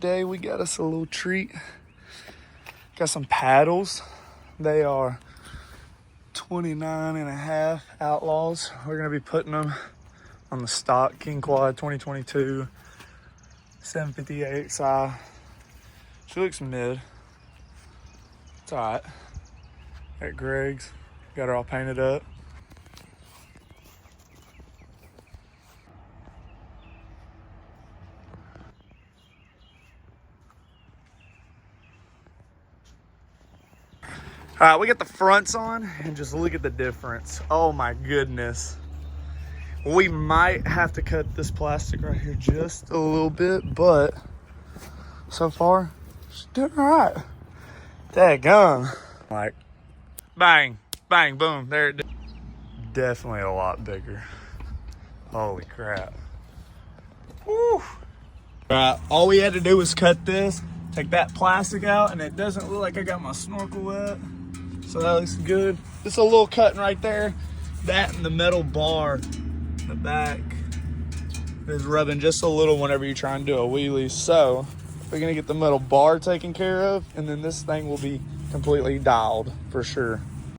Today we got us a little treat. Got some paddles. They are 29.5 Outlaws. We're gonna be putting them on the stock King Quad 2022 750 AXI. She looks mid. It's all right. At Greg's, got her all painted up. All right, we got the fronts on and just look at the difference. Oh my goodness. We might have to cut this plastic right here just a little bit, but so far, she's doing all right. Daggum. Like, bang, bang, boom. There it is. Definitely a lot bigger. Holy crap. Woo. All right, all we had to do was cut this, take that plastic out, and it doesn't look like I got my snorkel wet. So that looks good. Just a little cutting right there. That and the metal bar in the back is rubbing just a little whenever you try and do a wheelie. So we're gonna get the metal bar taken care of, and then this thing will be completely dialed for sure.